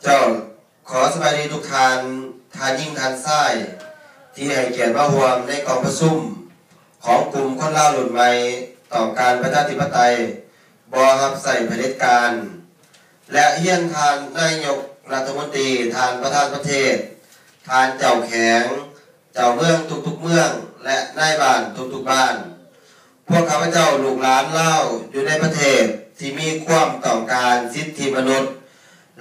จ้าขอสวัสดีทุกท่านทานยิ่งทานไส้ที่ให้เกียรติมาร่วมในกองประชุมของกลุ่มคนลาวรุ่นใหม่ต่อการประชาธิปไตยบ่รับใส่เผด็จการและเฮียนทานนายกรัฐมนตรีทานประธานประเทศทานเจ้าแข็งเจ้าเมืองทุกๆเมืองและนายบ้านทุกๆบ้านพวกข้าพเจ้าลูกหลานลาวอยู่ในประเทศที่มีความต้องการสิทธิมนุษย์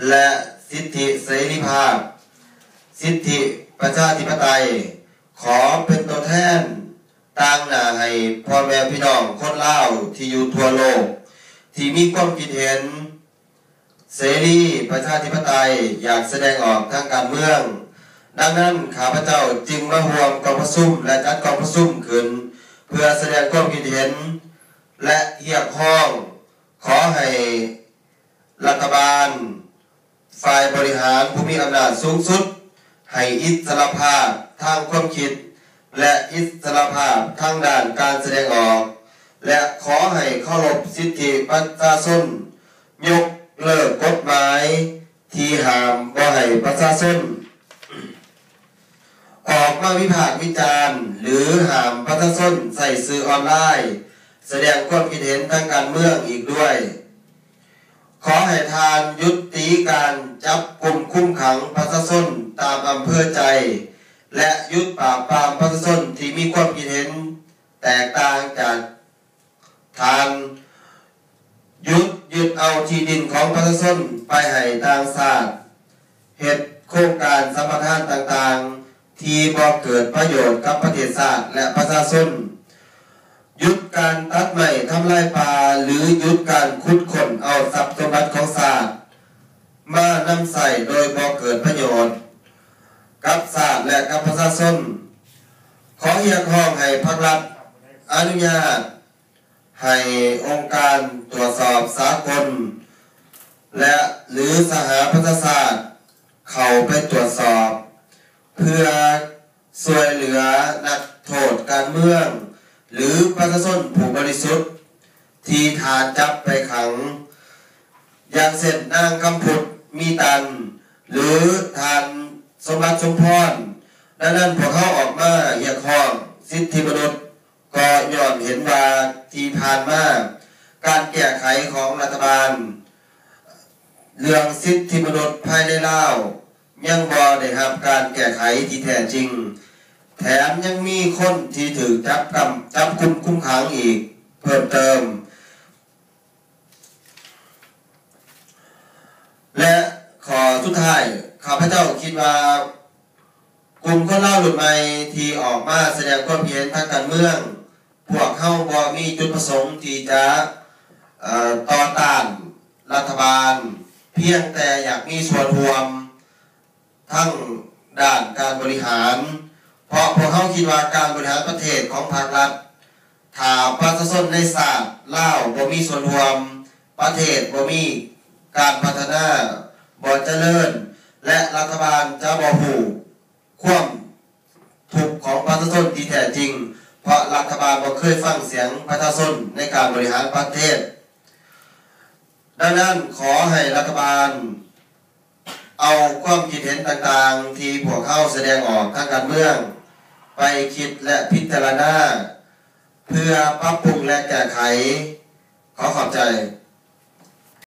และสิทธิเสรีภาพสิทธิประชาธิปไตยขอเป็นตัวแทนต่างหน้าให้พ่อแม่พี่น้องคนลาวที่อยู่ทั่วโลกที่มีความคิดเห็นเสรีประชาธิปไตยอยากแสดงออกทางการเมืองดังนั้นข้าพเจ้าจึงมาร่วมกองประชุมและจัดกองประชุมขึ้นเพื่อแสดงความคิดเห็นและเรียกร้องขอให้รัฐบาลฝ่ายบริหารผู้มีอำนาจสูงสุดให้อิสรภาพทางความคิดและอิสรภาพทางด้านการแสดงออกและขอให้เคารพสิทธิประชาชนยกเลิกกฎหมายที่ห้ามบ่ให้ประชาชนออกมาวิพากษ์วิจารณ์หรือห้ามประชาชนใส่สื่อออนไลน์แสดงความคิดเห็นทางการเมืองอีกด้วยขอให้ทานยุติการจับกุมคุมขังประชาชนตามอำเภอใจและยุติปราบปรามประชาชนที่มีความคิดเห็นแตกต่างจากทานยึดเอาที่ดินของประชาชนไปให้ต่างชาติเหตุโครงการสัมปทานต่างๆที่บ่เกิดประโยชน์กับประเทศชาติและประชาชนหยุดการตัดไม้ทำลายป่าหรือหยุดการขุดค้นเอาทรัพย์สมบัติของชาติมานำใส่โดยบ่เกิดประโยชน์กับชาติและกับประชาชนขอเรียกร้องให้ภาครัฐอนุญาตให้องค์การตรวจสอบสากลและหรือสหประชาชาติเข้าไปตรวจสอบเพื่อช่วยเหลือนักโทษการเมืองหรือประชาชนผู้บริสุทธิ์ที่ฐานจับไปขังอย่างเช่นนางคำพุทธมีตันหรือทานสมบัติสมพรดังนั้นพวกเขาออกมาเรียกร้องสิทธิมนุษย์ก็ย้อนเห็นว่าที่ผ่านมาการแก้ไขของรัฐบาลเรื่องสิทธิมนุษย์ภายในลาวยังบ่ได้รับการแก้ไขที่แท้จริงแถมยังมีคนที่ถูกจับกุมคุมขังอีกเพิ่มเติมและขอสุดท้ายข้าพเจ้าคิดว่ากลุ่มคนลาวรุ่นใหม่ที่ออกมาแสดงความเห็นทางการเมืองพวกเขาบ่มีจุดประสงค์ที่จะต่อต้านรัฐบาลเพียงแต่อยากมีส่วนร่วมทั้งด้านการบริหารเพราะพวกเขาคิดว่าการบริหารประเทศของภาครัฐถ้าประชาชนในชาติลาวบ่มีส่วนร่วมประเทศบ่มีการพัฒนาบ่เจริญและรัฐบาลจะบ่รู้ความทุกข์ของประชาชนที่แท้จริงเพราะรัฐบาลบ่เคยฟังเสียงประชาชนในการบริหารประเทศดังนั้นขอให้รัฐบาลเอาความคิดเห็นต่างๆที่พวกเขาแสดงออกทางการเมืองไปคิดและพิจารณาเพื่อปรับปรุงและแก้ไขขอขอบใจ